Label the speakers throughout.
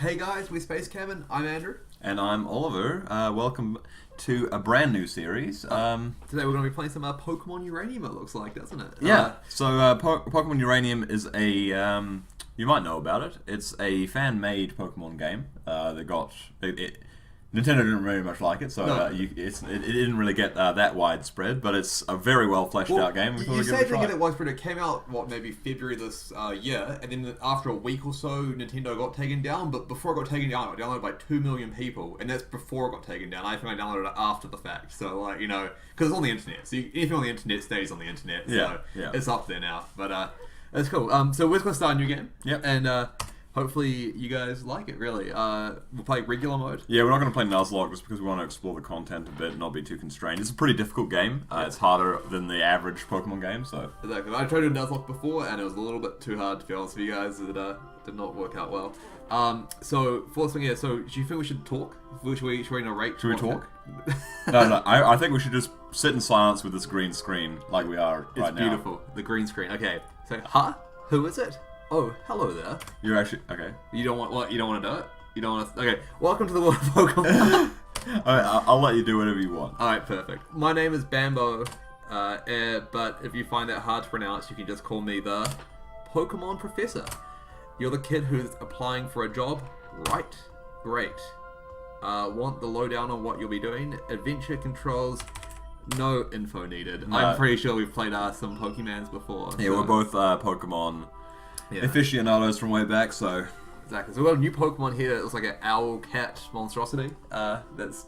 Speaker 1: Hey guys, we're Space Cabin. I'm Andrew.
Speaker 2: And I'm Oliver. Welcome to a brand new series.
Speaker 1: Today we're going to be playing some Pokemon Uranium, it looks like, doesn't it?
Speaker 2: Yeah. Pokemon Uranium is a... you might know about it. It's a fan-made Pokemon game. Nintendo didn't very much like it, so
Speaker 1: No.
Speaker 2: it didn't really get that widespread, but it's a very well fleshed out game. We thought
Speaker 1: You
Speaker 2: we'd give
Speaker 1: say
Speaker 2: it a try.
Speaker 1: it widespread. It came out, maybe February this year, and then after a week or so, Nintendo got taken down, but before it got taken down, it got downloaded by 2 million people, and that's before it got taken down. I think I downloaded it after the fact, so, because it's on the internet, so anything on the internet stays on the internet, so it's up there now, but that's cool. So we're just going to start a new game, and hopefully you guys like it, really. We'll play regular mode.
Speaker 2: Yeah, we're not going to play Nuzlocke just because we want to explore the content a bit and not be too constrained. It's a pretty difficult game. It's harder than the average Pokemon game, so...
Speaker 1: Exactly. I tried to do Nuzlocke before, and it was a little bit too hard, to be honest with you guys. It did not work out well. So, first thing, so do you think we should talk? Should we narrate?
Speaker 2: Should we talk? No. I think we should just sit in silence with this green screen like we are right now.
Speaker 1: It's beautiful. The green screen. Okay. So, huh? Who is it? Oh, hello there.
Speaker 2: You're actually... Okay.
Speaker 1: You don't want what? You don't want to do it? You don't want to... Okay. Welcome to the world of Pokemon.
Speaker 2: I'll let you do whatever you want.
Speaker 1: Alright, perfect. My name is Bambo, but if you find that hard to pronounce, you can just call me the Pokemon Professor. You're the kid who's applying for a job, right? Great. Want the lowdown on what you'll be doing? Adventure controls, no info needed.
Speaker 2: No.
Speaker 1: I'm pretty sure we've played some Pokemans before.
Speaker 2: Yeah, we're both Pokemon aficionados from way back, so...
Speaker 1: Exactly. So we've got a new Pokemon here. It looks like an owl-cat monstrosity. That's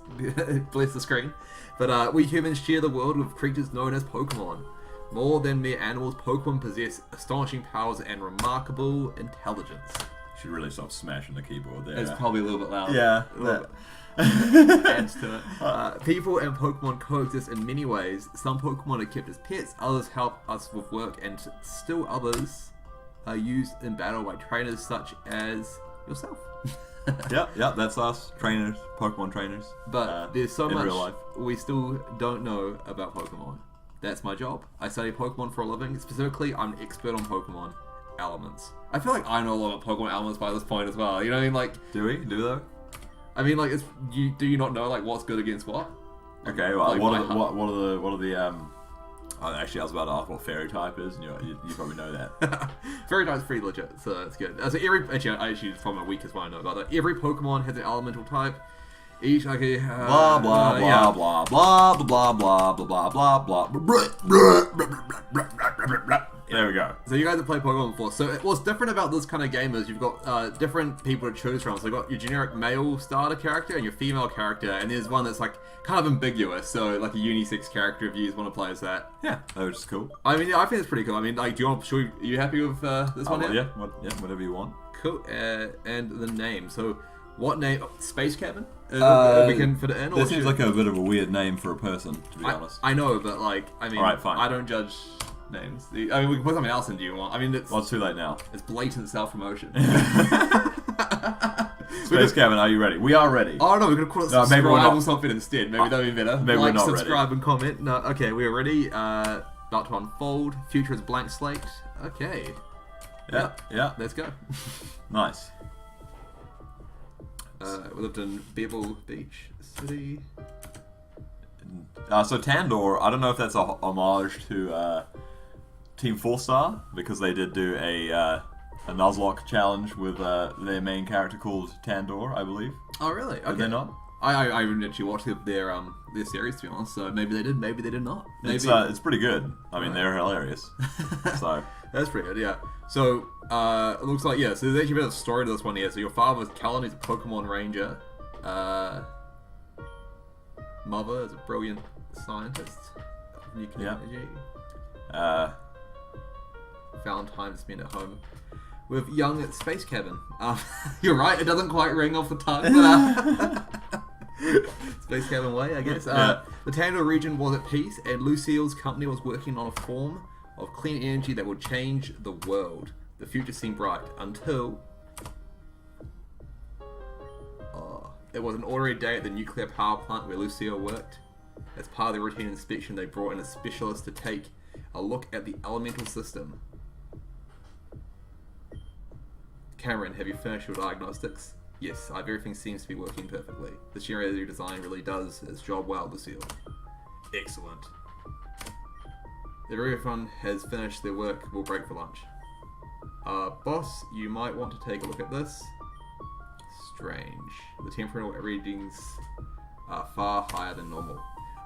Speaker 1: bless the screen. But we humans share the world with creatures known as Pokemon. More than mere animals, Pokemon possess astonishing powers and remarkable intelligence.
Speaker 2: Should really stop smashing the keyboard there.
Speaker 1: It's probably a little bit loud.
Speaker 2: Yeah.
Speaker 1: A little bit. Adds to it. People and Pokemon coexist in many ways. Some Pokemon are kept as pets, others help us with work, and still others are used in battle by trainers such as yourself.
Speaker 2: Yeah, that's us, trainers, Pokemon trainers.
Speaker 1: But there's so
Speaker 2: in
Speaker 1: much
Speaker 2: real life.
Speaker 1: we still don't know about Pokemon. That's my job. I study Pokemon for a living. Specifically, I'm an expert on Pokemon elements. I feel like I know a lot about Pokemon elements by this point as well. You know what I mean? Like,
Speaker 2: Do we? Do though?
Speaker 1: I mean, like, do you not know like what's good against what?
Speaker 2: Okay, well,
Speaker 1: Like,
Speaker 2: what are the actually, I was about to ask what fairy type is, and you probably know that.
Speaker 1: Fairy type's pretty legit, so that's good. So actually, it's probably my weakest one I know about that. Every Pokemon has an elemental type. Each
Speaker 2: Blah blah blah
Speaker 1: yeah.
Speaker 2: blah blah blah blah blah blah blah blah. There we go.
Speaker 1: So you guys have played Pokemon before. So what's different about this kind of game is you've got different people to choose from. So you've got your generic male starter character and your female character, and there's one that's like kind of ambiguous. So like a unisex character if you just want to play as that.
Speaker 2: Yeah, that was just cool.
Speaker 1: I mean, yeah, I think it's pretty cool. I mean, like, are you happy with this one?
Speaker 2: Yeah, whatever you want.
Speaker 1: Cool. And the name. So what name? Space Cabin? We can fit it in.
Speaker 2: That seems like a bit of a weird name for a person, to be honest.
Speaker 1: I know, but like, I mean,
Speaker 2: Alright, fine.
Speaker 1: I don't judge names. I mean, we can put something else in. Do you want? I mean,
Speaker 2: Well, it's too late now.
Speaker 1: it's blatant self-promotion.
Speaker 2: Space Cabin, are you ready? We are ready.
Speaker 1: Oh no, we're gonna call it
Speaker 2: No, maybe
Speaker 1: subscribe
Speaker 2: we're not.
Speaker 1: or something instead. Maybe that'd be better.
Speaker 2: Maybe we're
Speaker 1: like,
Speaker 2: not
Speaker 1: subscribe, and comment. No, okay, we're ready. About to unfold. Future is blank slate. Okay.
Speaker 2: Yeah.
Speaker 1: Let's go.
Speaker 2: Nice.
Speaker 1: We lived in Bevel Beach City.
Speaker 2: So Tandor, I don't know if that's a homage to Team 4-Star, because they did do a Nuzlocke challenge with their main character called Tandor, I believe.
Speaker 1: Oh really? Okay.
Speaker 2: Did they not?
Speaker 1: I haven't actually watched their series, to be honest. So maybe they did, maybe they did not. Maybe.
Speaker 2: It's pretty good. I mean, they're hilarious. So
Speaker 1: That's pretty good, yeah. So, it looks like, so there's actually a bit of story to this one here. So your father was Callan, he's a Pokemon Ranger. Mother is a brilliant scientist. Nuclear energy. Found time to spend at home with young Space Cabin. You're right, it doesn't quite ring off the tongue, but Space Cabin way, I guess. The Tandor region was at peace, and Lucille's company was working on a form of clean energy that would change the world. The future seemed bright until it was an ordinary day at the nuclear power plant where Lucille worked. As part of the routine inspection, they brought in a specialist to take a look at the elemental system. Cameron, have you finished your diagnostics? Yes, everything seems to be working perfectly. The generator design really does its job well, Lucille. Excellent. If everyone has finished their work, we'll break for lunch. Boss, you might want to take a look at this. Strange. The temporal readings are far higher than normal.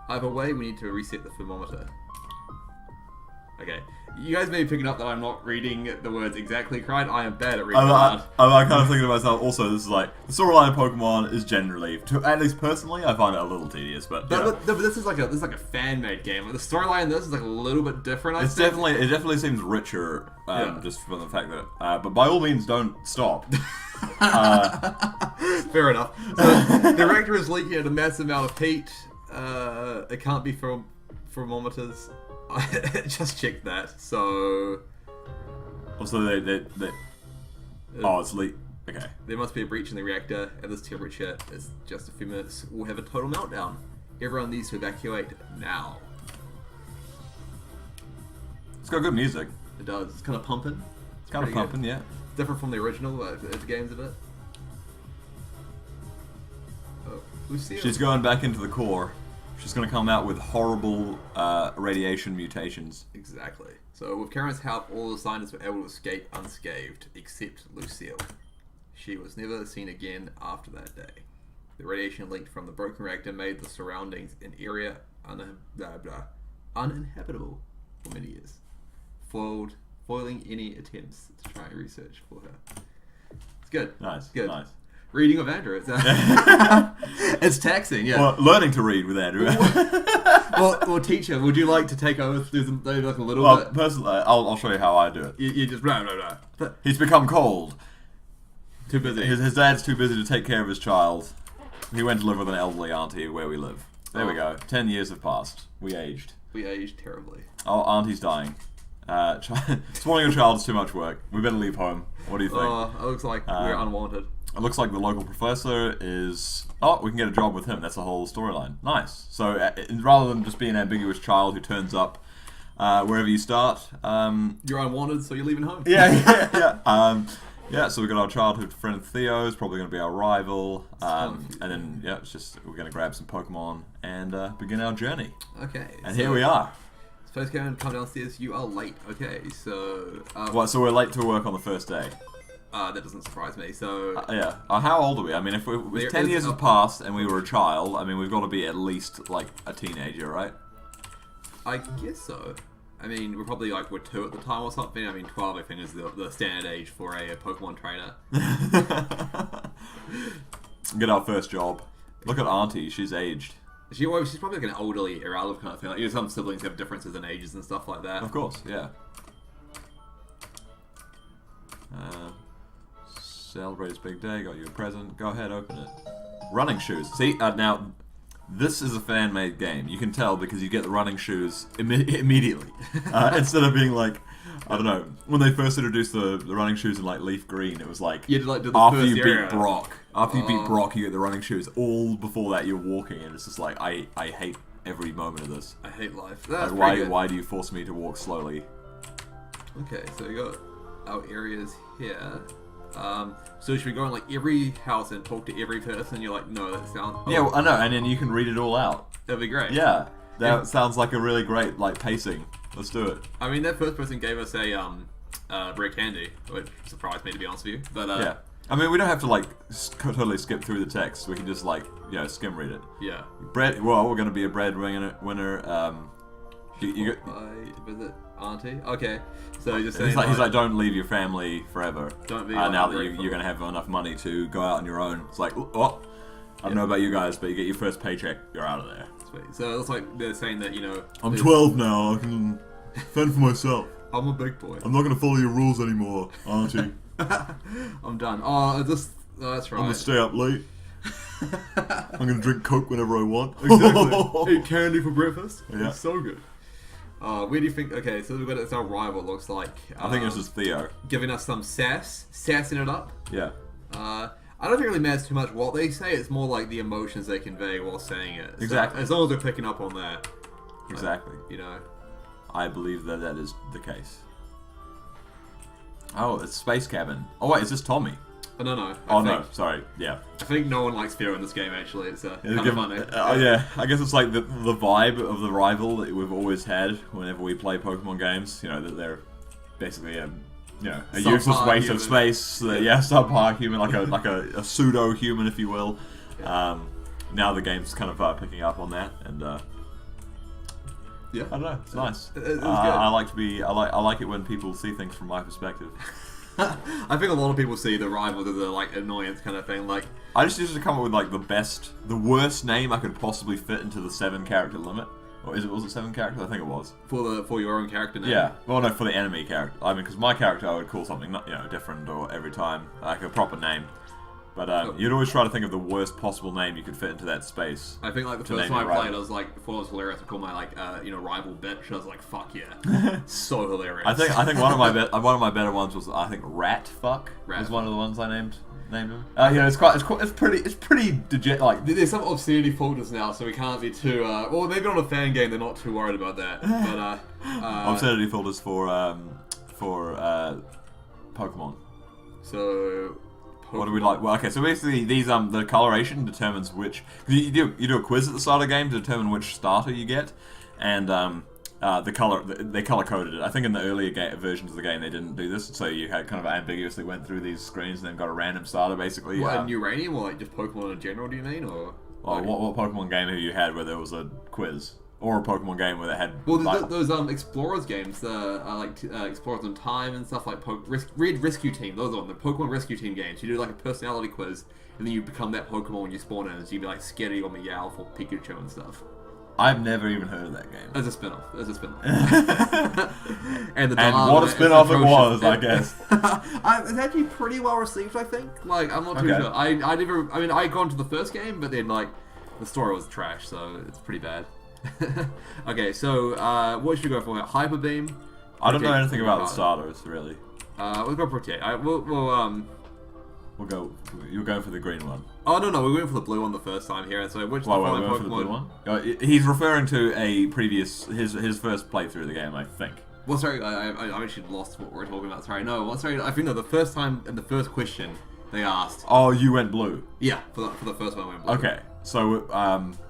Speaker 1: Either way, we need to reset the thermometer. Okay. You guys may be picking up that I'm not reading the words exactly correct. I am bad at reading aloud.
Speaker 2: I'm kind of thinking to myself, also, this is like, the storyline of Pokemon is generally, at least personally, I find it a little tedious, but
Speaker 1: this is like a fan-made game. Like, the storyline in this is like a little bit different,
Speaker 2: it definitely seems richer, just from the fact that, but by all means, don't stop.
Speaker 1: Fair enough. So, the reactor is leaking at a massive amount of heat. It can't be thermometers. I just checked that, so...
Speaker 2: Also, oh, it's leak. Okay.
Speaker 1: There must be a breach in the reactor. At this temperature, it's just a few minutes. We'll have a total meltdown. Everyone needs to evacuate now.
Speaker 2: It's got good music.
Speaker 1: It does. It's kind of pumping.
Speaker 2: It's kind of pumping, yeah.
Speaker 1: Different from the original, the games a bit. Oh, Lucille.
Speaker 2: She's going back into the core. She's going to come out with horrible radiation mutations.
Speaker 1: Exactly. So with Karen's help, all the scientists were able to escape unscathed, except Lucille. She was never seen again after that day. The radiation leaked from the broken reactor made the surroundings an area uninhabitable for many years, foiling any attempts to try and research for her. It's good.
Speaker 2: Nice.
Speaker 1: Good.
Speaker 2: Nice.
Speaker 1: Reading with Andrew. It's taxing, yeah.
Speaker 2: Well, learning to read with Andrew.
Speaker 1: well, teacher, would you like to take over through like a little bit?
Speaker 2: Well, personally, I'll show you how I do it.
Speaker 1: You just blah.
Speaker 2: He's become cold.
Speaker 1: Too busy.
Speaker 2: His dad's too busy to take care of his child. He went to live with an elderly auntie where we live. There we go. 10 years have passed. We aged.
Speaker 1: We aged terribly.
Speaker 2: Oh, auntie's dying. Spoiling a child is too much work. We better leave home. What do you think?
Speaker 1: It looks like we're unwanted.
Speaker 2: It looks like the local professor is... Oh, we can get a job with him. That's the whole storyline. Nice. So, rather than just be an ambiguous child who turns up wherever you start...
Speaker 1: You're unwanted, so you're leaving home.
Speaker 2: Yeah, so we've got our childhood friend Theo, who's probably going to be our rival. And then, it's just... We're going to grab some Pokemon and begin our journey.
Speaker 1: Okay.
Speaker 2: And here we are.
Speaker 1: Suppose Karen, come downstairs. You are late. Okay, so...
Speaker 2: So we're late to work on the first day.
Speaker 1: That doesn't surprise me, so...
Speaker 2: How old are we? I mean, if 10 years have passed and we were a child, I mean, we've got to be at least, like, a teenager, right?
Speaker 1: I guess so. I mean, we're probably, like, we're 2 at the time or something. I mean, 12, I think, is the standard age for a Pokemon trainer.
Speaker 2: Get our first job. Look at Auntie, she's aged.
Speaker 1: She's probably like an elderly irrelevant kind of thing. Like, some siblings have differences in ages and stuff like that.
Speaker 2: Of course, yeah. Celebrate his big day, got you a present. Go ahead, open it. Running shoes. See, now, this is a fan-made game. You can tell because you get the running shoes immediately. Instead of being like, I don't know, when they first introduced the running shoes in like leaf green, it was like,
Speaker 1: do the
Speaker 2: after
Speaker 1: first
Speaker 2: you
Speaker 1: area.
Speaker 2: beat Brock, you get the running shoes. All before that, you're walking, and it's just like, I hate every moment of this.
Speaker 1: I hate life.
Speaker 2: Like, why do you force me to walk slowly?
Speaker 1: Okay, so we got our areas here. So should we go in like every house and talk to every person? You're like, no, that sounds...
Speaker 2: Yeah, well, I know, and then you can read it all out.
Speaker 1: That'd be great.
Speaker 2: Yeah, that sounds like a really great, like, pacing. Let's do it.
Speaker 1: I mean, that first person gave us a rare candy, which surprised me, to be honest with you. But
Speaker 2: yeah. I mean, we don't have to, like, totally skip through the text. We can just, like, skim read it.
Speaker 1: Yeah.
Speaker 2: Bread, well, we're going to be a bread winner. You
Speaker 1: visit Auntie? Okay. So you're just saying...
Speaker 2: He's like, don't leave your family forever.
Speaker 1: Don't be
Speaker 2: now that you're going to have enough money to go out on your own. It's like, oh, I don't know about you guys, but you get your first paycheck, you're out of there.
Speaker 1: Sweet. So it's like they're saying that,
Speaker 2: I'm 12 now, I can fend for myself.
Speaker 1: I'm a big boy.
Speaker 2: I'm not going to follow your rules anymore, Auntie.
Speaker 1: I'm done. Oh, that's right.
Speaker 2: I'm going to stay up late. I'm going to drink Coke whenever I want.
Speaker 1: Exactly. Eat candy for breakfast.
Speaker 2: Yeah.
Speaker 1: It's so good. Where do you think... Okay, so we've got it's our rival, looks like.
Speaker 2: I think this is Theo.
Speaker 1: Giving us some sassing it up.
Speaker 2: Yeah.
Speaker 1: I don't think it really matters too much what they say. It's more like the emotions they convey while saying it.
Speaker 2: Exactly.
Speaker 1: So, as long as they're picking up on that.
Speaker 2: Exactly. I believe that is the case. Oh, it's Space Cabin. Oh wait, is this Tommy?
Speaker 1: Oh, no.
Speaker 2: Sorry. Yeah.
Speaker 1: I think no one likes Fear in this game, actually. It's kind of funny.
Speaker 2: Yeah, I guess it's like the vibe of the rival that we've always had whenever we play Pokemon games. You know, that they're basically a useless waste of space. Subpar human, like a pseudo human, if you will. Yeah. Now the game's kind of picking up on that, and
Speaker 1: yeah,
Speaker 2: I don't know, it's nice.
Speaker 1: It's good.
Speaker 2: I like it when people see things from my perspective.
Speaker 1: I think a lot of people see the rival as a like annoyance kind of thing. Like,
Speaker 2: I just used to come up with like the worst name I could possibly fit into the 7-character limit. Or was it 7 characters? I think it was.
Speaker 1: For your own character name.
Speaker 2: Yeah. Well, no, for the enemy character. I mean, because my character I would call something different or every time, like a proper name. But you'd always try to think of the worst possible name you could fit into that space.
Speaker 1: I think like the first time I played, I was like, before it was hilarious to call my rival bitch. I was like, fuck yeah, so hilarious.
Speaker 2: I think one of my better ones was Rat Fuck was one of the ones I named him. It's pretty like.
Speaker 1: There's some obscenity filters now, so we can't be too. Well, maybe on a fan game they're not too worried about that. But
Speaker 2: obscenity filters for Pokemon.
Speaker 1: So.
Speaker 2: What do we like? Well, okay, so basically these the coloration determines which you do a quiz at the start of the game to determine which starter you get, and the color they color coded it. I think in the earlier versions of the game they didn't do this, so you had kind of ambiguously went through these screens and then got a random starter basically.
Speaker 1: What, in Uranium or like just Pokemon in general? Do you mean or?
Speaker 2: Well, what Pokemon game have you had where there was a quiz? Or a Pokemon game where they had...
Speaker 1: Well, those Explorers games, Explorers in Time and stuff like Rescue Team, those are the Pokemon Rescue Team games. You do like a personality quiz, and then you become that Pokemon when you spawn in, so you'd be like Skitty or Meowth or Pikachu and stuff.
Speaker 2: I've never even heard of that game.
Speaker 1: As a spin-off.
Speaker 2: and what a spin-off it was, I guess.
Speaker 1: It's actually pretty well received, I think. Like, I'm not too sure. I got into the first game, but then like the story was trash, so it's pretty bad. Okay, so what should we go for? Hyper Beam?
Speaker 2: I don't know anything about the starters, really.
Speaker 1: We'll go Protect.
Speaker 2: We'll go. You're going for the green one.
Speaker 1: Oh no, we're going for the blue one the first time here. So which
Speaker 2: we're going for the blue one? He's referring to a previous his first playthrough of the game, I think.
Speaker 1: Well, sorry, I actually lost what we're talking about. Sorry, I think the first time in the first question they asked.
Speaker 2: Oh, you went blue.
Speaker 1: Yeah, for the first one I went blue.
Speaker 2: Okay, so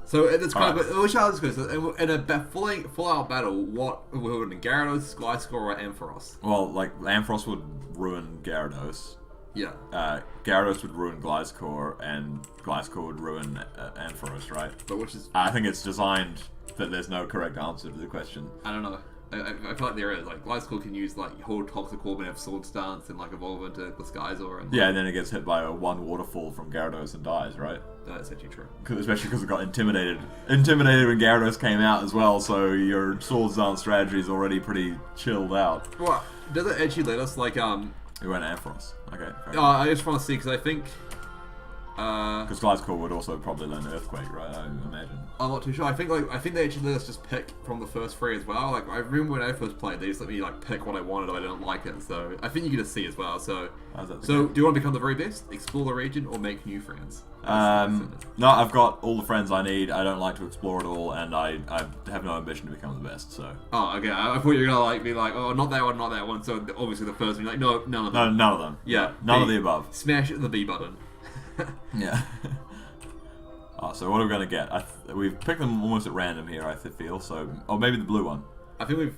Speaker 1: So it's kind of which I was going to say, in a full-out battle, what would Gyarados, Gliscor, or Ampharos?
Speaker 2: Well, like Ampharos would ruin Gyarados.
Speaker 1: Yeah.
Speaker 2: Gyarados would ruin Gliscor, and Gliscor would ruin Ampharos, right?
Speaker 1: But which is?
Speaker 2: I think it's designed that there's no correct answer to the question.
Speaker 1: I don't know. I feel like there is. Like, Gliscor can use, like, hold Toxic Orb and have Sword Stance and, like, evolve into Gliscor. And,
Speaker 2: yeah, and then it gets hit by a one waterfall from Gyarados and dies, right?
Speaker 1: That's actually true.
Speaker 2: Especially because it got intimidated. Intimidated when Gyarados came out as well, so your Sword Stance strategy is already pretty chilled out.
Speaker 1: Well, does it actually let us, like,
Speaker 2: We went Ampharos. Okay.
Speaker 1: I just want to see, because I think...
Speaker 2: Because Gliscor would also probably learn Earthquake, right? I imagine. I'm
Speaker 1: not too sure. I think they actually let us just pick from the first 3 as well. Like, I remember when I first played, they just let me like pick what I wanted if I didn't like it. So I think you get a C as well. So do you want to become the very best, explore the region, or make new friends?
Speaker 2: No, I've got all the friends I need. I don't like to explore at all, and I have no ambition to become the best. So.
Speaker 1: Oh, okay. I thought you were gonna be like, oh, not that one, not that one. So obviously the first one, you're like, no, none of them.
Speaker 2: No, none of them.
Speaker 1: Yeah,
Speaker 2: none of the above.
Speaker 1: Smash the B button.
Speaker 2: Yeah. So what are we gonna get? We've picked them almost at random here, I feel. So, maybe the blue one.
Speaker 1: I think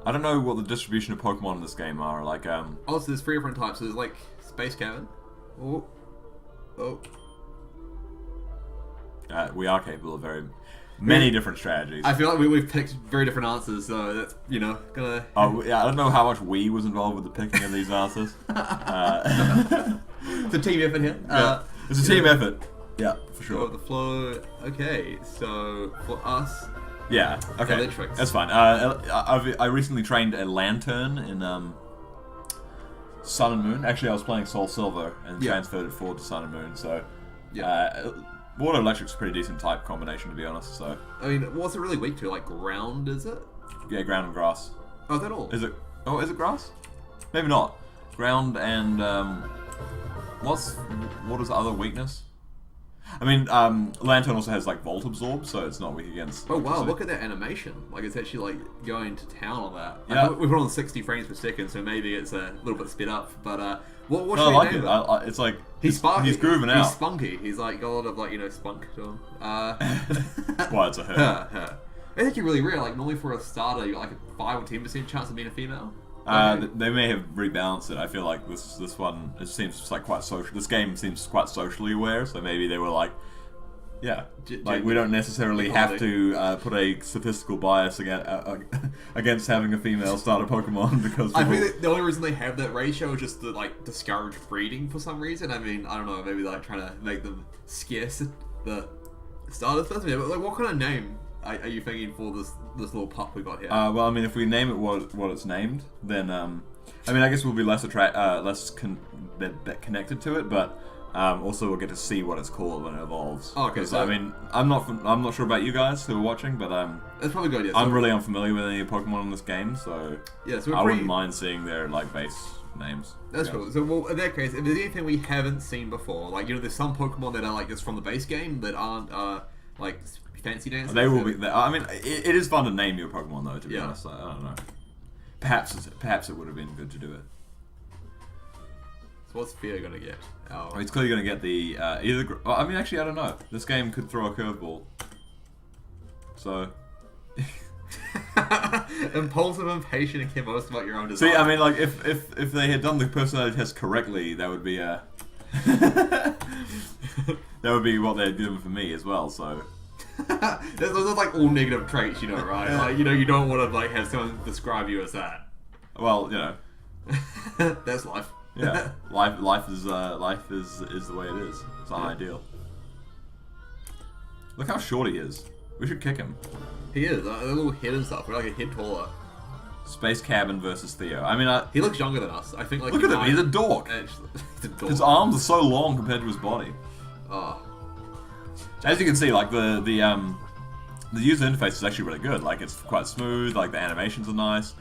Speaker 2: I don't know what the distribution of Pokemon in this game are. Like,
Speaker 1: so there's 3 different types. So there's like Space Cavern. Oh.
Speaker 2: We are capable of very many different strategies.
Speaker 1: I feel like we've picked very different answers, so that's gonna.
Speaker 2: Yeah, I don't know how much we was involved with the picking of these answers.
Speaker 1: It's a team effort here.
Speaker 2: It's a team effort. Yeah, for sure.
Speaker 1: The flow. Okay, so for us.
Speaker 2: Yeah. Okay.
Speaker 1: Electrics.
Speaker 2: That's fine. I recently trained a Lantern in Sun and Moon. Actually, I was playing Soul Silver and transferred it forward to Sun and Moon. So. Yeah. Water Electric's a pretty decent type combination, to be honest. So.
Speaker 1: I mean, what's it really weak to? Like ground, is it?
Speaker 2: Yeah, ground and grass.
Speaker 1: Oh, is that all?
Speaker 2: Is it? Oh, is it grass? Maybe not. Ground and What is the other weakness? I mean, Lantern also has like Volt Absorb, so it's not weak against.
Speaker 1: Oh wow! Look at that animation. Like it's actually like going to town on that.
Speaker 2: Yeah.
Speaker 1: We've got on 60 frames per second, so maybe it's a little bit sped up. But what should
Speaker 2: No, I
Speaker 1: we
Speaker 2: like
Speaker 1: name
Speaker 2: it.
Speaker 1: it?
Speaker 2: It's like
Speaker 1: He's sparky.
Speaker 2: He's grooving out.
Speaker 1: He's spunky. He's like got a lot of like spunk to him.
Speaker 2: Well, it's a her.
Speaker 1: Her. It's actually really rare. Like normally for a starter, you got like a 5 or 10% chance of being a female.
Speaker 2: They may have rebalanced it. I feel like this one it seems like quite social. This game seems quite socially aware, so maybe they were like, yeah, like we don't necessarily have to put a statistical bias against having a female start a Pokemon because
Speaker 1: I think that the only reason they have that ratio is just to like discourage breeding for some reason. I mean, I don't know, maybe like trying to make them scarce the starters first. But like, what kind of name are you thinking for this little pup we got here?
Speaker 2: Well, I mean, if we name it what it's named, then I mean, I guess we'll be less connected to it, but. Also, we'll get to see what it's called when it evolves.
Speaker 1: Oh, okay.
Speaker 2: So, I mean, I'm not sure about you guys who are watching, but
Speaker 1: that's probably good. Yeah.
Speaker 2: I'm really unfamiliar with any Pokemon in this game, so
Speaker 1: yeah, so
Speaker 2: I wouldn't mind seeing their like base names.
Speaker 1: That's cool. So, well, in that case, if there's anything we haven't seen before, like there's some Pokemon that are like just from the base game that aren't like fancy dances.
Speaker 2: They will be. I mean, it is fun to name your Pokemon though. To be honest, I don't know. Perhaps it would have been good to do it.
Speaker 1: So what's Theo gonna get?
Speaker 2: He's clearly going to get the either. I mean, actually, I don't know. This game could throw a curveball. So.
Speaker 1: Impulsive, impatient, and care most about your own design.
Speaker 2: See, I mean, like if they had done the personality test correctly, that would be that would be what they had given for me as well. So.
Speaker 1: Those are like all negative traits, right? Like you don't want to like have someone describe you as that.
Speaker 2: Well,
Speaker 1: that's life.
Speaker 2: Yeah, life is the way it is. It's not ideal. Look how short he is. We should kick him.
Speaker 1: He is. A little head and stuff. We're like a head taller.
Speaker 2: Space Cabin versus Theo. I mean,
Speaker 1: he looks younger than us. I think. Like
Speaker 2: look at him. He's a dork.
Speaker 1: Actually, he's a dork.
Speaker 2: His arms are so long compared to his body.
Speaker 1: Oh.
Speaker 2: As you can see, like the user interface is actually really good. Like it's quite smooth. Like the animations are nice.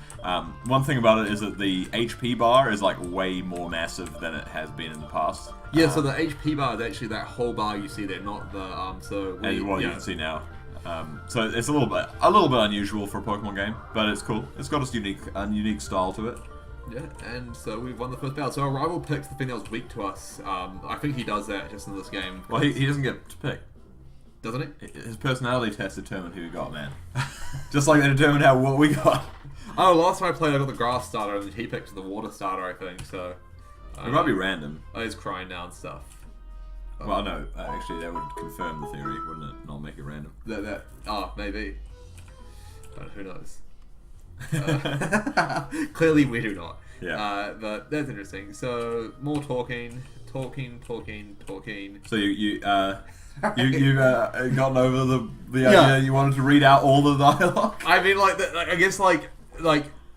Speaker 2: One thing about it is that the HP bar is like way more massive than it has been in the past.
Speaker 1: Yeah, so the HP bar is actually that whole bar you see there, not the
Speaker 2: you can see now. So it's a little bit unusual for a Pokemon game, but it's cool. It's got its unique style to it.
Speaker 1: Yeah, and so we've won the first battle. So our rival picks the thing that was weak to us. I think he does that just in this game.
Speaker 2: Well, he doesn't get to pick.
Speaker 1: Doesn't he?
Speaker 2: His personality test determined who he got, man. Just like they determined what we got.
Speaker 1: Oh, last time I played, I got the grass starter, and he picked the water starter, I think. So
Speaker 2: it might be random.
Speaker 1: Oh, he's crying now and stuff.
Speaker 2: Well, no, actually, that would confirm the theory, wouldn't it? Not make it random.
Speaker 1: Maybe. But who knows? Clearly, we do not.
Speaker 2: Yeah.
Speaker 1: But that's interesting. So more talking. So
Speaker 2: you've gotten over the idea you wanted to read out all the dialogue.
Speaker 1: I mean, I guess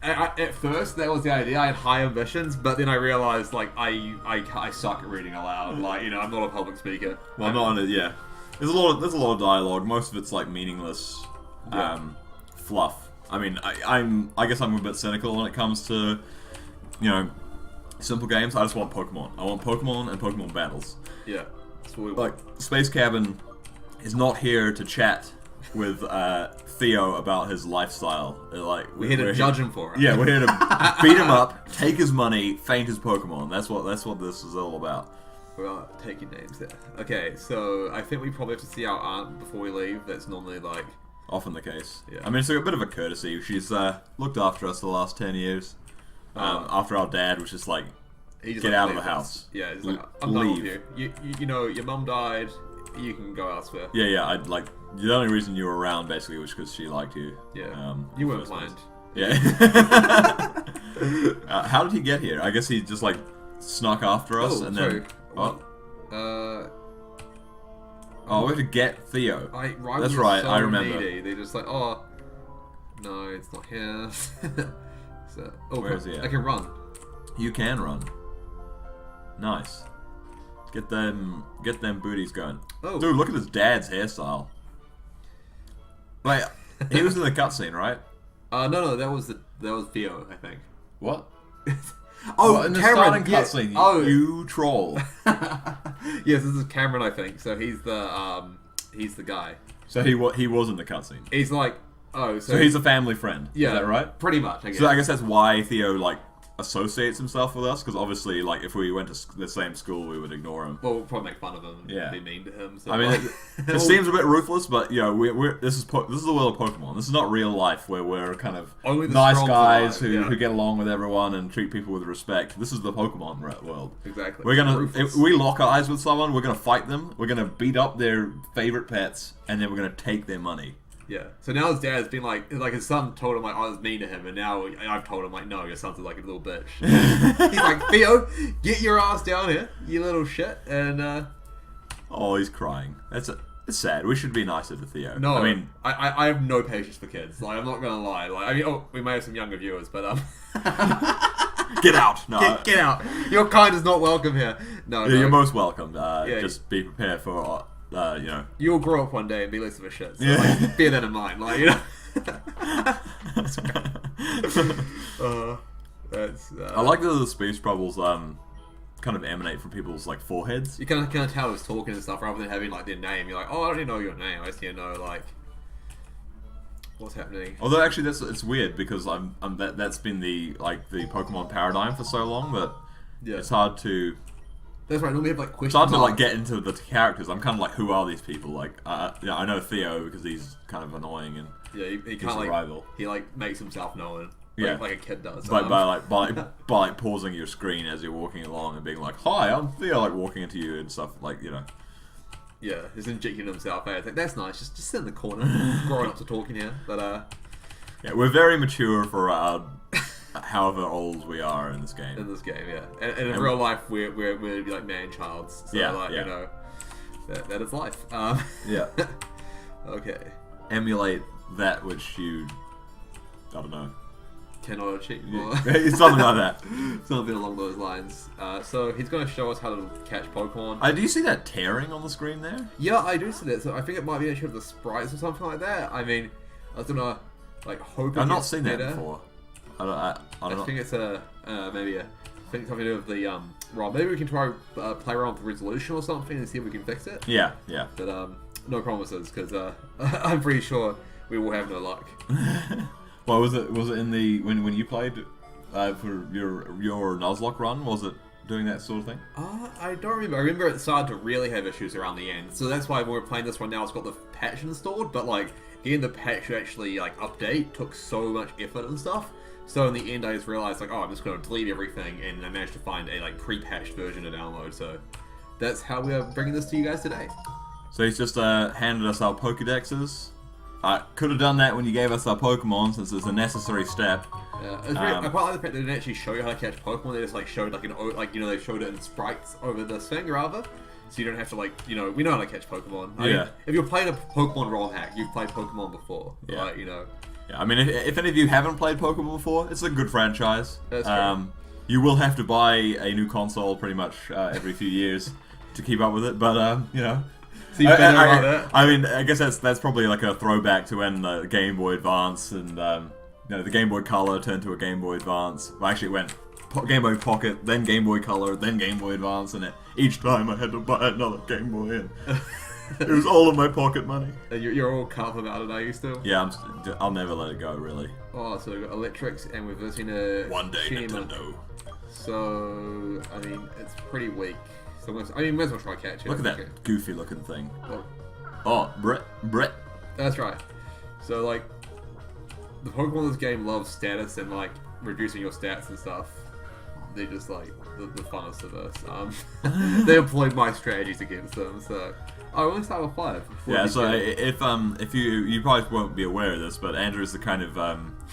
Speaker 1: at first that was the idea. I had high ambitions, but then I realized I suck at reading aloud. I'm not a public speaker.
Speaker 2: Well, not on it. Yeah, there's a lot of dialogue. Most of it's like meaningless fluff. I mean, I guess I'm a bit cynical when it comes to simple games. I just want Pokemon. I want Pokemon and Pokemon battles.
Speaker 1: Yeah.
Speaker 2: Like, Space Cabin is not here to chat with Theo about his lifestyle.
Speaker 1: We're here to judge him for it.
Speaker 2: Yeah, we're here to beat him up, take his money, faint his Pokemon. That's what this is all about.
Speaker 1: We're taking names there. Okay, so I think we probably have to see our aunt before we leave. That's normally
Speaker 2: often the case.
Speaker 1: Yeah.
Speaker 2: I mean, it's a bit of a courtesy. She's looked after us the last 10 years. After our dad was just like, get out of the house.
Speaker 1: Yeah, he's like, I'm done with you. You know, your mum died. You can go elsewhere.
Speaker 2: Yeah. The only reason you were around basically was because she liked you.
Speaker 1: Yeah. You weren't planned.
Speaker 2: Yeah. How did he get here? I guess he just snuck after us and
Speaker 1: sorry.
Speaker 2: then.
Speaker 1: Oh,
Speaker 2: we have to get Theo.
Speaker 1: That's
Speaker 2: right.
Speaker 1: So
Speaker 2: I remember.
Speaker 1: Needy. They're just no, it's not here.
Speaker 2: Where is he at?
Speaker 1: I can run.
Speaker 2: You can run. Nice. Get them booties going.
Speaker 1: Oh.
Speaker 2: Dude, look at his dad's hairstyle. Wait, he was in the cutscene, right?
Speaker 1: No, that was Theo, I think.
Speaker 2: What?
Speaker 1: Oh,
Speaker 2: in the
Speaker 1: Cameron,
Speaker 2: starting cutscene, you troll.
Speaker 1: Yes, this is Cameron, I think. So he's the guy.
Speaker 2: So he was in the cutscene.
Speaker 1: He's like,
Speaker 2: so he's a family friend.
Speaker 1: Yeah,
Speaker 2: is that right?
Speaker 1: Pretty much. I guess.
Speaker 2: So I guess that's why Theo like associates himself with us, because obviously, like, if we went to the same school, we would ignore him.
Speaker 1: Well, we'll probably make fun of him.
Speaker 2: Yeah.
Speaker 1: Be mean to him. So
Speaker 2: I mean, it seems a bit ruthless, but you know, this is the world of Pokemon. This is not real life where we're kind of nice guys who get along with everyone and treat people with respect. This is the Pokemon world.
Speaker 1: Exactly.
Speaker 2: We're gonna if we lock eyes with someone, we're gonna fight them. We're gonna beat up their favorite pets, and then we're gonna take their money.
Speaker 1: Yeah. So now his dad's been like his son told him like I was mean to him, and now I've told him like no, your son's like a little bitch. He's like, Theo, get your ass down here, you little shit, and
Speaker 2: oh, he's crying. It's sad. We should be nicer to Theo.
Speaker 1: No,
Speaker 2: I mean,
Speaker 1: I have no patience for kids. Like I'm not gonna lie. Like I mean, we may have some younger viewers, but
Speaker 2: get out. No,
Speaker 1: get out. Your kind is not welcome here. No,
Speaker 2: you're most welcome. Just be prepared for. You know,
Speaker 1: you'll grow up one day and be less of a shit. So like, bear that in mind, like you know.
Speaker 2: I like that the speech bubbles kind of emanate from people's like foreheads.
Speaker 1: You kind of tell who's talking and stuff rather than having like their name. You're like, oh, I don't even know your name. I just need to know like what's happening.
Speaker 2: Although actually, it's weird because that's been the Pokemon paradigm for so long that it's hard to.
Speaker 1: That's right. Normally have like questions.
Speaker 2: It's hard to like get into the characters. I'm kind of like, who are these people? Like, I know Theo because he's kind of annoying and
Speaker 1: he kind of rival. He like makes himself known. Like a kid does. By
Speaker 2: pausing your screen as you're walking along and being like, "Hi, I'm Theo," like walking into you and stuff like you know.
Speaker 1: Yeah, he's injecting himself. I think that's nice. Just sit in the corner. Grown ups are talking here, but
Speaker 2: yeah, we're very mature for however old we are in this game.
Speaker 1: In this game, yeah. And in real life, we're like man-childs. So you know, that is life.
Speaker 2: Yeah.
Speaker 1: Okay.
Speaker 2: Emulate that which you, I don't know.
Speaker 1: Cannot achieve.
Speaker 2: Something like that.
Speaker 1: Something along those lines. So he's going to show us how to catch Pokemon.
Speaker 2: Do you see that tearing on the screen there?
Speaker 1: Yeah, I do see that. So I think it might be an issue of the sprites or something like that. I mean, I was gonna like hope.
Speaker 2: I've not seen that before. I
Speaker 1: think it's maybe something to do with the ROM. Maybe we can try play around with the resolution or something and see if we can fix it.
Speaker 2: Yeah.
Speaker 1: But no promises because I'm pretty sure we will have no luck.
Speaker 2: Well, was it in the when you played for your Nuzlocke run? Was it doing that sort of thing?
Speaker 1: I don't remember. I remember it started to really have issues around the end. So that's why when we're playing this one now, it's got the patch installed. But like getting the patch to actually like update took so much effort and stuff. So in the end, I just realized like, oh, I'm just going to delete everything, and I managed to find a like pre-patched version to download. So that's how we are bringing this to you guys today.
Speaker 2: So he's just handed us our Pokedexes. I could have done that when you gave us our Pokemon, since it's a necessary step.
Speaker 1: Yeah, I quite like the fact they didn't actually show you how to catch Pokemon. They just like showed like they showed it in sprites over this thing rather. So you don't have to we know how to catch Pokemon. I mean, if you're playing a Pokemon ROM hack, you've played Pokemon before, right? You know.
Speaker 2: Yeah, I mean, if any of you haven't played Pokemon before, it's a good franchise.
Speaker 1: That's true.
Speaker 2: You will have to buy a new console pretty much every few years to keep up with it, but you know. I mean, I guess that's probably like a throwback to when the Game Boy Advance and the Game Boy Color turned to a Game Boy Advance. Well, actually, it went Game Boy Pocket, then Game Boy Color, then Game Boy Advance, and each time I had to buy another Game Boy. And it was all of my pocket money.
Speaker 1: And you're all calm about it, are you still?
Speaker 2: Yeah, I'll never let it go, really.
Speaker 1: Oh, so we've got Electrics, and we're visiting a
Speaker 2: One day,
Speaker 1: Shima.
Speaker 2: Nintendo.
Speaker 1: So, I mean, it's pretty weak. So, we might as well try to catch it.
Speaker 2: Look at that goofy looking thing.
Speaker 1: Oh,
Speaker 2: Brett.
Speaker 1: That's right. So, like, the Pokemon in this game love status and, like, reducing your stats and stuff. They're just, like, the funnest of us. They employed my strategies against them, so... I only start with 5.
Speaker 2: Yeah, so if you probably won't be aware of this, but Andrew is the kind of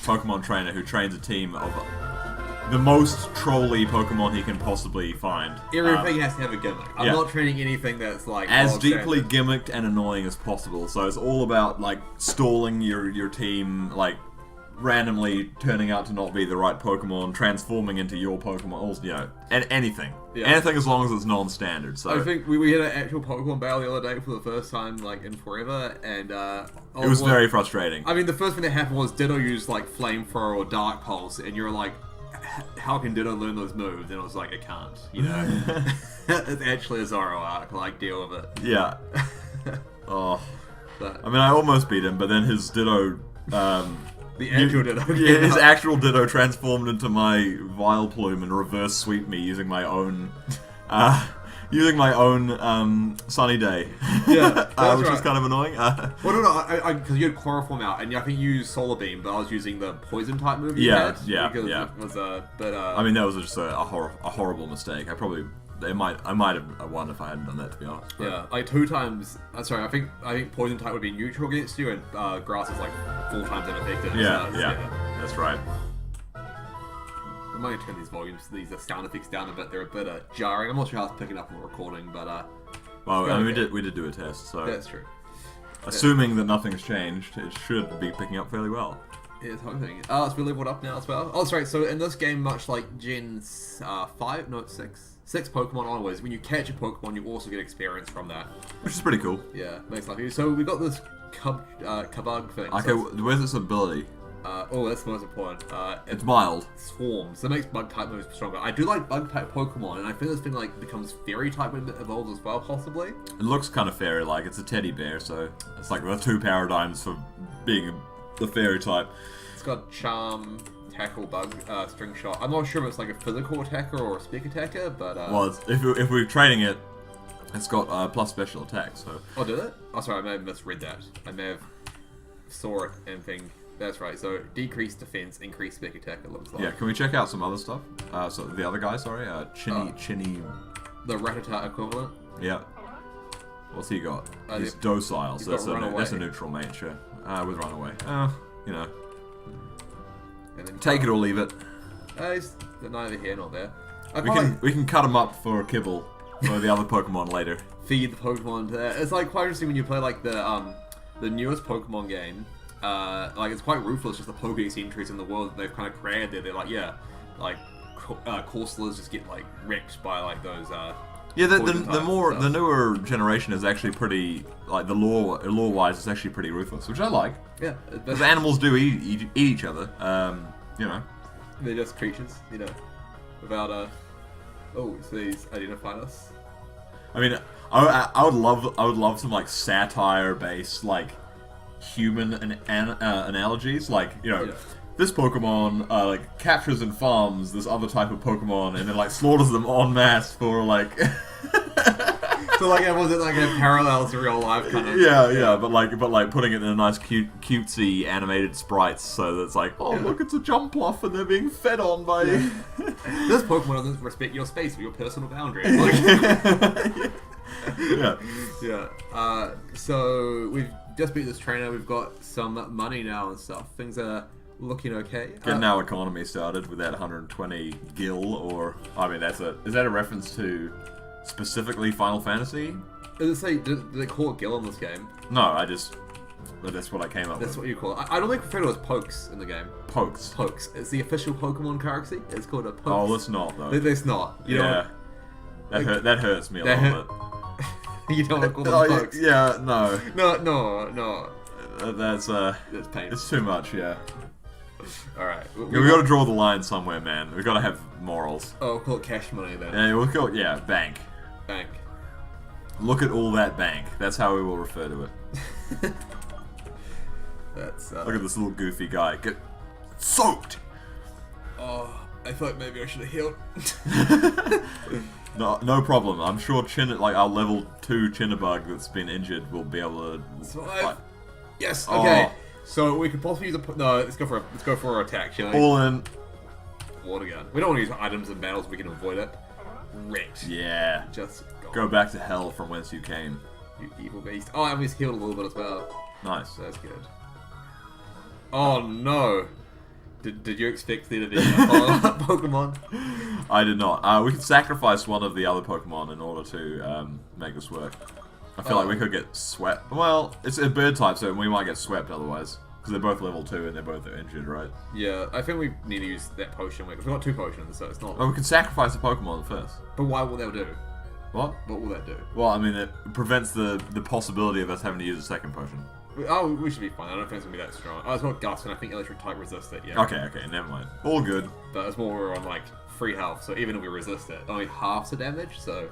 Speaker 2: Pokemon trainer who trains a team of the most trolly Pokemon he can possibly find.
Speaker 1: Everything has to have a gimmick. I'm not training anything that's like
Speaker 2: as deeply gimmicked and annoying as possible. So it's all about like stalling your team, like randomly turning out to not be the right Pokemon, transforming into your Pokemon, you know, and anything. Yeah. Anything as long as it's non-standard. So
Speaker 1: I think we had an actual Pokemon battle the other day for the first time, like, in forever, and
Speaker 2: it was very frustrating.
Speaker 1: I mean, the first thing that happened was Ditto used, like, Flamethrower or Dark Pulse, and you're like, how can Ditto learn those moves? And I was like, I can't. You know, it's actually a Zoro arc. Like, deal with it.
Speaker 2: Yeah. Oh.
Speaker 1: But,
Speaker 2: I mean, I almost beat him, but then his Ditto.
Speaker 1: the actual Ditto.
Speaker 2: Yeah, his actual Ditto transformed into my Vileplume and reverse sweep me using my own. Sunny Day.
Speaker 1: Yeah,
Speaker 2: which was kind of annoying.
Speaker 1: Well, no, because you had Chloroform out, and I think you used Solar Beam, but I was using the Poison type move you had.
Speaker 2: Yeah.
Speaker 1: It was,
Speaker 2: I mean, that was just a horrible mistake. I might have won if I hadn't done that, to be honest. But...
Speaker 1: Yeah, like 2 times. Sorry, I think Poison type would be neutral against you, and Grass is like 4 times ineffective.
Speaker 2: Yeah, that's right.
Speaker 1: I might turn these sound effects down a bit. They're a bit jarring. I'm not sure how it's picking up on the recording, but
Speaker 2: well, I mean, we did do a test, so
Speaker 1: that's true.
Speaker 2: Assuming that nothing's changed, it should be picking up fairly well.
Speaker 1: Yeah, it's hoping. It's been leveled up now as well. Oh, sorry. So in this game, much like Gen 6 Pokemon onwards, when you catch a Pokemon, you also get experience from that,
Speaker 2: which is pretty cool.
Speaker 1: Yeah, makes life easier. So we got this Kabug thing.
Speaker 2: Okay, where's its ability?
Speaker 1: That's the most important.
Speaker 2: It's mild.
Speaker 1: Swarm, so it makes bug type moves stronger. I do like bug type Pokemon, and I think this thing like becomes fairy type when it evolves as well, possibly.
Speaker 2: It looks kind of fairy like. It's a teddy bear, so it's like the 2 paradigms for being the fairy type.
Speaker 1: It's got Charm, Tackle, Bug, String Shot. I'm not sure if it's like a physical attacker or a speak attacker, but
Speaker 2: well, if we're training it, it's got plus special attack. So.
Speaker 1: Oh, did it? Oh, sorry, I may have misread that. I may have saw it and think. That's right, so decreased defense, increased spec attack, it looks like.
Speaker 2: Yeah, can we check out some other stuff? So the other guy, sorry, Chinny...
Speaker 1: The Rattata equivalent?
Speaker 2: Yeah. What's he got? He's docile, so that's a neutral mate, sure. With Runaway. You know.
Speaker 1: And then
Speaker 2: take it or leave it.
Speaker 1: He's neither here nor there.
Speaker 2: We can cut him up for a kibble for the other Pokemon later.
Speaker 1: Feed the Pokemon to that. It's like quite interesting when you play like the newest Pokemon game. Like it's quite ruthless, just the Pokédex entries in the world that they've kind of created there. They're like, yeah, like Corsolars just get like wrecked by like those.
Speaker 2: Yeah, the newer generation is actually pretty like the lore wise, it's actually pretty ruthless, which I like.
Speaker 1: Yeah,
Speaker 2: because animals do eat each other. You know,
Speaker 1: they're just creatures, you know, without oh, so he's identified us.
Speaker 2: I mean, I would love some like satire based like human analogies, like, you know, this Pokemon like captures and farms this other type of Pokemon and then like slaughters them en masse for like
Speaker 1: so like was it like a parallel to real life kind of
Speaker 2: yeah but like putting it in a nice cutesy animated sprites so that it's like, oh look, it's a Jumpluff and they're being fed on by
Speaker 1: this Pokemon doesn't respect your space or your personal boundaries. Like... yeah. So we've just beat this trainer. We've got some money now and stuff. Things are looking okay.
Speaker 2: Getting our economy started with that 120 gil, or I mean, is that a reference to specifically Final Fantasy?
Speaker 1: Does it say? Do they call it gil in this game?
Speaker 2: No, that's what I came up with.
Speaker 1: That's what you call it. I don't think refer to it as Pokes in the game.
Speaker 2: Pokes.
Speaker 1: Pokes. It's the official Pokemon currency. It's called a Pokes.
Speaker 2: Oh, it's not though.
Speaker 1: It's not. You know,
Speaker 2: that hurts me a little bit.
Speaker 1: You don't want to call them Pokes.
Speaker 2: Yeah, no.
Speaker 1: No.
Speaker 2: That's
Speaker 1: painful.
Speaker 2: It's too much, yeah.
Speaker 1: Alright.
Speaker 2: We got to draw the line somewhere, man. We got to have morals.
Speaker 1: Oh, we'll call it cash money then.
Speaker 2: Yeah, we'll call it, bank.
Speaker 1: Bank.
Speaker 2: Look at all that bank. That's how we will refer to it. Look at this little goofy guy. Get soaked!
Speaker 1: Oh, I thought maybe I should have healed.
Speaker 2: No problem. I'm sure our level 2 Chinnabug that's been injured will be able to fight.
Speaker 1: Yes. Okay. Oh. So we could possibly use let's go for our attack, shall we?
Speaker 2: All in.
Speaker 1: Water gun. We don't want to use items in battles. We can avoid it. Wrecked.
Speaker 2: Yeah.
Speaker 1: Just
Speaker 2: go back to hell from whence you came.
Speaker 1: You evil beast. Oh, and we healed a little bit as well.
Speaker 2: Nice.
Speaker 1: That's good. Oh no. Did you expect there to be a follow-up Pokemon?
Speaker 2: I did not. We could sacrifice one of the other Pokemon in order to make this work. I feel like we could get swept. Well, it's a bird type, so we might get swept otherwise. Because they're both level 2 and they're both injured, right?
Speaker 1: Yeah, I think we need to use that potion. We've got 2 potions, so it's not...
Speaker 2: Oh, we could sacrifice a Pokemon first.
Speaker 1: But why will that do?
Speaker 2: What?
Speaker 1: What will that do?
Speaker 2: Well, I mean, it prevents the possibility of us having to use a second potion.
Speaker 1: we should be fine. I don't think it's gonna be that strong. Oh, it's not Gust, and I think Electric type resist it. Yeah.
Speaker 2: Okay, never mind. All good.
Speaker 1: But it's more we're on like free health, so even if we resist it, only half the damage. So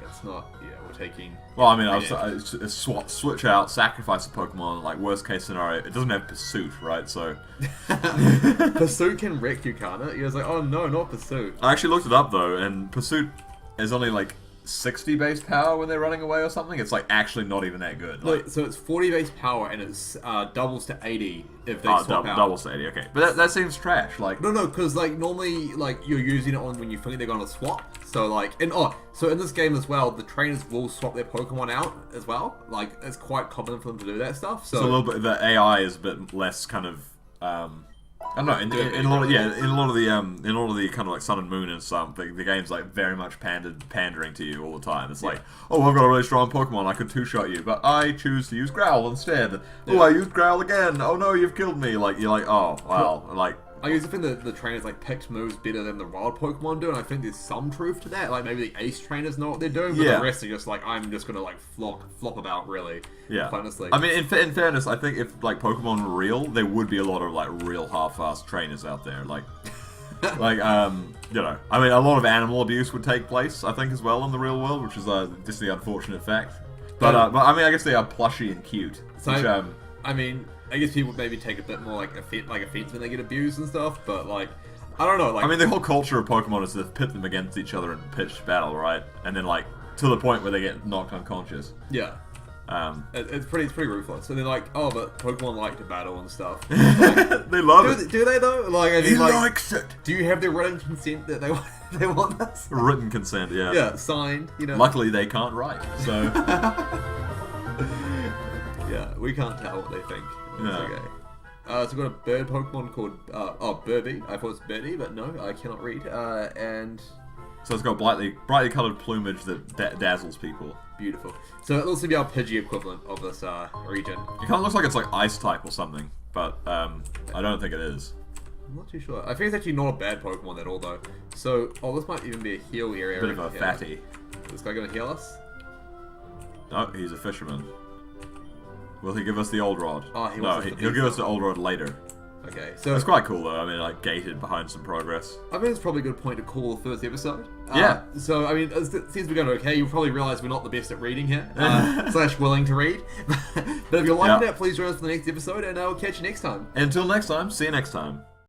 Speaker 1: it's not. Yeah, we're taking.
Speaker 2: Well, I mean, I switch out, sacrifice a Pokemon. Like worst case scenario, it doesn't have Pursuit, right? So
Speaker 1: Pursuit can wreck you, can't it? He was like, oh no, not Pursuit.
Speaker 2: I actually looked it up though, and Pursuit is only like 60 base power when they're running away or something. It's like actually not even that good. Like,
Speaker 1: so it's 40 base power and it's doubles to 80 if they swap out.
Speaker 2: Doubles to 80. Okay, but that seems trash. Like
Speaker 1: no, because like normally like you're using it on when you think they're gonna swap. So like so in this game as well, the trainers will swap their Pokemon out as well. Like it's quite common for them to do that stuff. So
Speaker 2: a little bit the AI is a bit less kind of. I don't know. In a lot of the kind of like Sun and Moon and stuff, the game's like very much pandering to you all the time. It's like, oh, I've got a really strong Pokemon, I could two-shot you, but I choose to use Growl instead. Oh, I used Growl again. Oh no, you've killed me. Like you're like, oh wow, like.
Speaker 1: I usually think that the trainers like picked moves better than the wild Pokemon do, and I think there's some truth to that. Like maybe the Ace trainers know what they're doing, but the rest are just like, I'm just gonna like flop about really. Yeah. Honestly.
Speaker 2: I mean, in fairness, I think if like Pokemon were real, there would be a lot of like real half-assed trainers out there. Like, you know, I mean, a lot of animal abuse would take place, I think, as well in the real world, which is just the unfortunate fact. But I mean, I guess they are plushy and cute.
Speaker 1: So which, I mean. I guess people maybe take a bit more like offense when they get abused and stuff, but like I don't know. Like
Speaker 2: I mean, the whole culture of Pokemon is to pit them against each other in pitched battle, right? And then like to the point where they get knocked unconscious.
Speaker 1: Yeah. It's pretty ruthless. And they're like, oh, but Pokemon like to battle and stuff. Like,
Speaker 2: they love it.
Speaker 1: Do they though? Like, I mean,
Speaker 2: he likes it.
Speaker 1: Do you have their written consent that they want this?
Speaker 2: Written consent, yeah.
Speaker 1: Yeah, signed. You know.
Speaker 2: Luckily, they can't write, so.
Speaker 1: Yeah, we can't tell what they think. It's okay. So we've got a bird Pokemon called Burby. I thought it was Birdie, but no, I cannot read. And
Speaker 2: so it's got brightly coloured plumage that dazzles people.
Speaker 1: Beautiful. So it looks to be our Pidgey equivalent of this region.
Speaker 2: It kind of looks like it's like ice type or something, but I don't think it is.
Speaker 1: I'm not too sure. I think it's actually not a bad Pokemon at all, though. So, this might even be a heal area.
Speaker 2: Bit of a fatty.
Speaker 1: Is this guy gonna heal us?
Speaker 2: No, he's a fisherman. Will he give us the old rod?
Speaker 1: Oh,
Speaker 2: he'll give us the old rod later.
Speaker 1: Okay, so
Speaker 2: it's quite cool though. I mean, like gated behind some progress.
Speaker 1: I think it's probably a good point to call the first episode.
Speaker 2: Yeah.
Speaker 1: So I mean, since we're going okay, you'll probably realise we're not the best at reading here, / willing to read. But if you're liking that, please join us for the next episode, and I'll catch you next time.
Speaker 2: Until next time, see you next time.